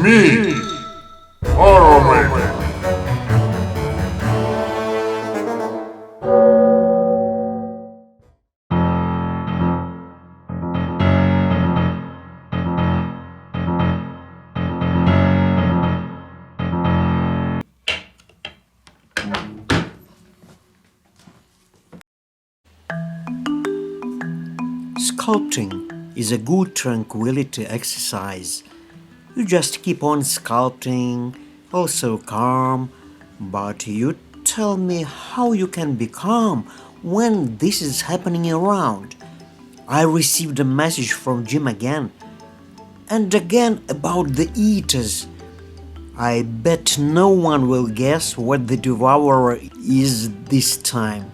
me, Horror Man. Sculpting is a good tranquility exercise. You just keep on sculpting, also calm, but you tell me how you can be calm when this is happening around. I received a message from Jim again and again about the EATERs. I bet no one will guess what the Devourer is this time.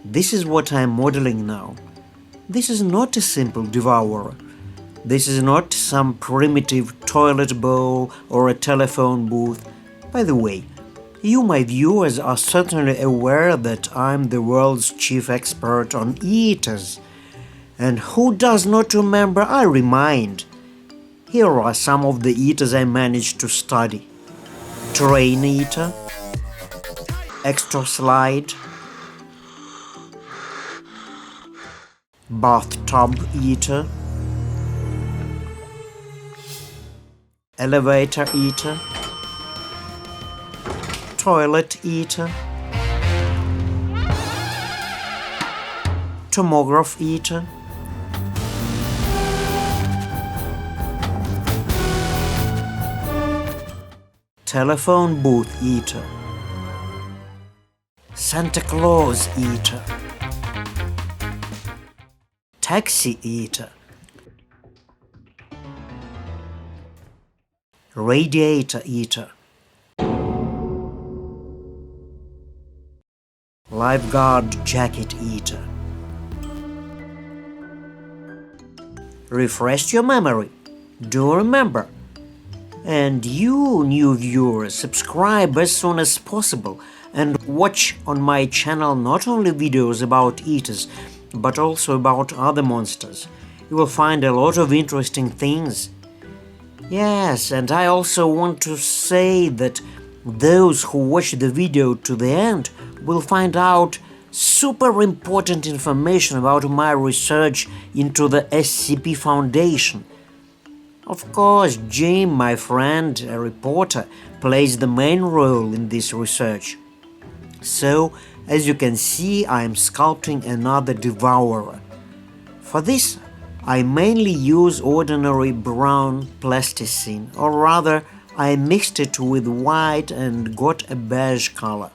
This is what I'm modeling now. This is not a simple Devourer. This is not some primitive toilet bowl or a telephone booth. By the way, you, my viewers, are certainly aware that I'm the world's chief expert on EATERs. And who does not remember, I remind. Here are some of the EATERs I managed to study. Train EATER, extra slide, bathtub EATER, elevator EATER, toilet EATER, tomograph EATER, telephone booth EATER, Santa Claus EATER, taxi EATER, radiator EATER, lifeguard jacket EATER. Refresh your memory. Do remember. And you, new viewers, subscribe as soon as possible and watch on my channel not only videos about EATERs, but also about other monsters. You will find a lot of interesting things. Yes, and I also want to say that those who watch the video to the end will find out super important information about my research into the SCP Foundation. Of course, Jim, my friend, a reporter, plays the main role in this research. So, as you can see, I am sculpting another Devourer. For this, I mainly use ordinary brown plasticine, or rather, I mixed it with white and got a beige color.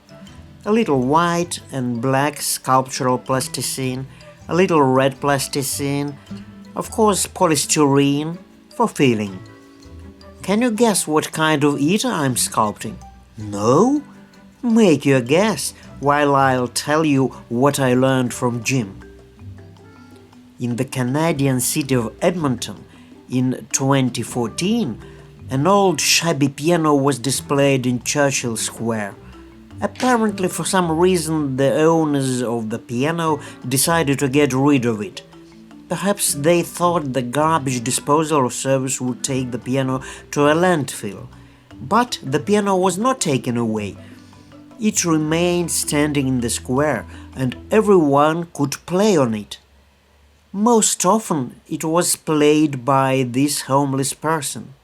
A little white and black sculptural plasticine, a little red plasticine, of course polystyrene for filling. Can you guess what kind of EATER I'm sculpting? No? Make your guess while I'll tell you what I learned from Jim. In the Canadian city of Edmonton, in 2014, an old shabby piano was displayed in Churchill Square. Apparently, for some reason, the owners of the piano decided to get rid of it. Perhaps they thought the garbage disposal service would take the piano to a landfill. But the piano was not taken away. It remained standing in the square, and everyone could play on it. Most often, it was played by this homeless person.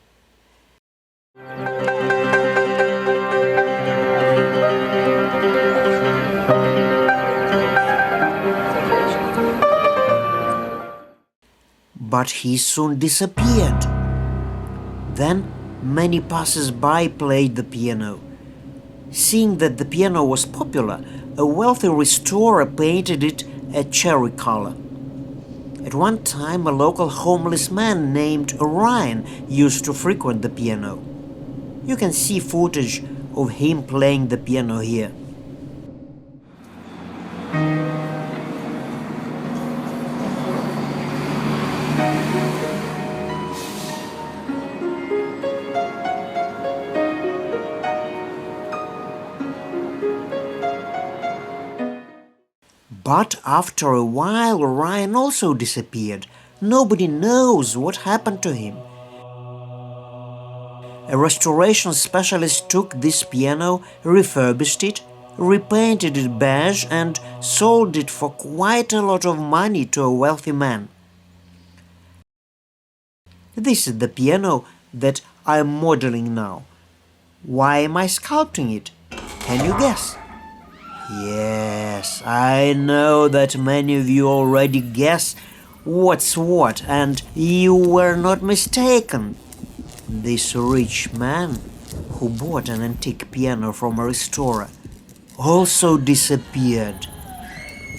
But he soon disappeared. Then many passers-by played the piano. Seeing that the piano was popular, a wealthy restorer painted it a cherry color. At one time, a local homeless man named Orion used to frequent the piano. You can see footage of him playing the piano here. But after a while, Orion also disappeared. Nobody knows what happened to him. A restoration specialist took this piano, refurbished it, repainted it beige and sold it for quite a lot of money to a wealthy man. This is the piano that I am modeling now. Why am I sculpting it? Can you guess? Yes, I know that many of you already guess what's what, and you were not mistaken. This rich man who bought an antique piano from a restorer also disappeared.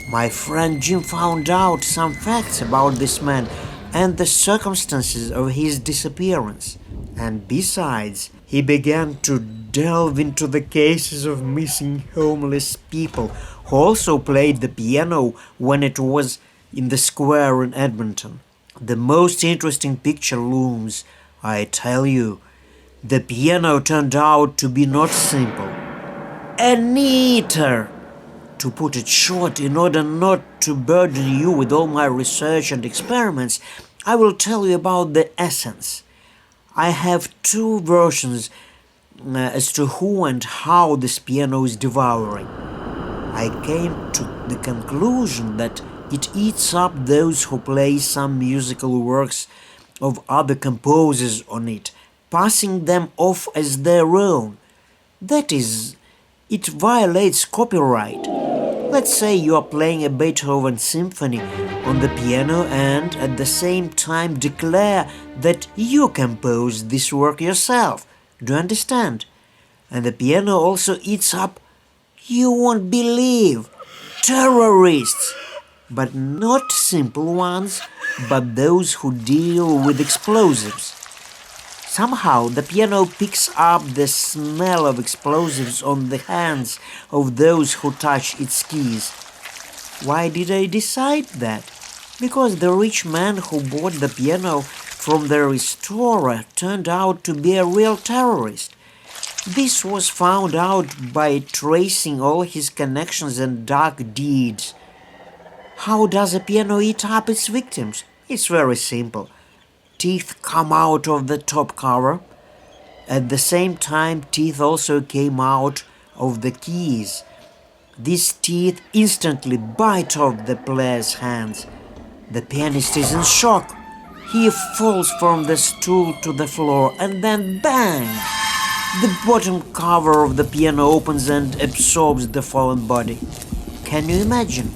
My friend Jim found out some facts about this man and the circumstances of his disappearance. And besides, he began to delve into the cases of missing homeless people who also played the piano when it was in the square in Edmonton. The most interesting picture looms, I tell you. The piano turned out to be not simple. An EATER! To put it short, in order not to burden you with all my research and experiments, I will tell you about the essence. I have two versions as to who and how this piano is devouring. I came to the conclusion that it eats up those who play some musical works of other composers on it, passing them off as their own. That is, it violates copyright. Let's say you are playing a Beethoven symphony on the piano and at the same time declare that you composed this work yourself. Do you understand? And the piano also eats up, you won't believe, terrorists. But not simple ones, but those who deal with explosives. Somehow the piano picks up the smell of explosives on the hands of those who touch its keys. Why did I decide that? Because the rich man who bought the piano from the restorer turned out to be a real terrorist. This was found out by tracing all his connections and dark deeds. How does a piano eat up its victims? It's very simple. Teeth come out of the top cover. At the same time, teeth also came out of the keys. These teeth instantly bite off the player's hands. The pianist is in shock. He falls from the stool to the floor and then bang! The bottom cover of the piano opens and absorbs the fallen body. Can you imagine?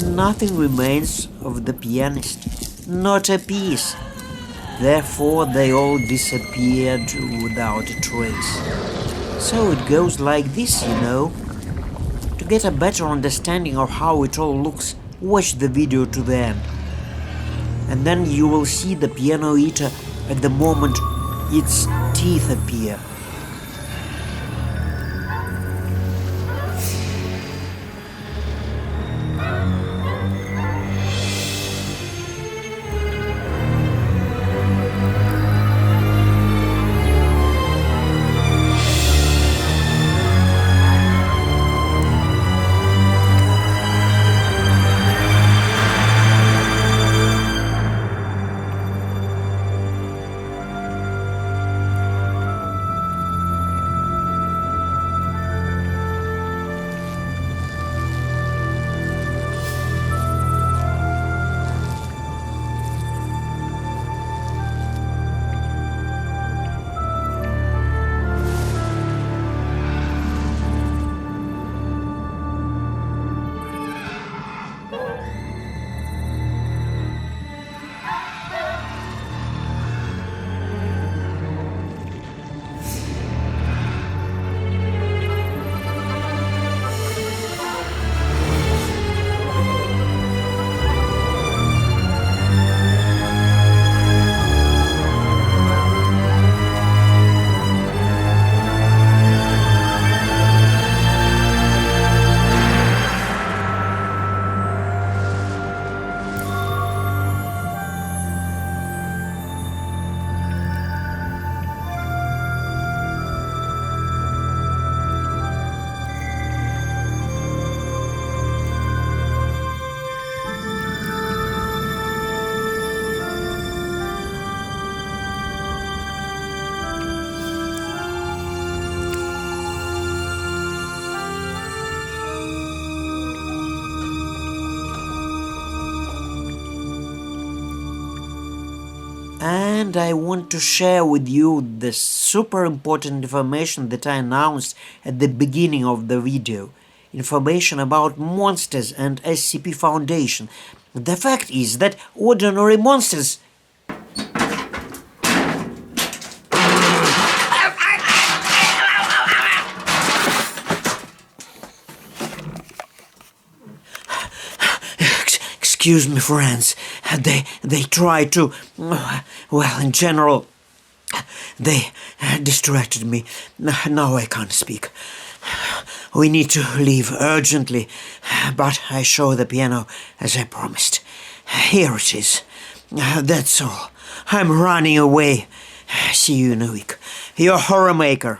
Nothing remains of the pianist, not a piece. Therefore, they all disappeared without a trace. So it goes like this, you know. To get a better understanding of how it all looks, watch the video to the end. And then you will see the piano eater at the moment its teeth appear. and I want to share with you the super important information that I announced at the beginning of the video. Information about monsters and SCP Foundation. The fact is that ordinary monsters... Excuse me, friends. They try to... Well, in general, they distracted me. Now I can't speak. We need to leave urgently, but I show the piano as I promised. Here it is. That's all. I'm running away. See you in a week. Your horror maker.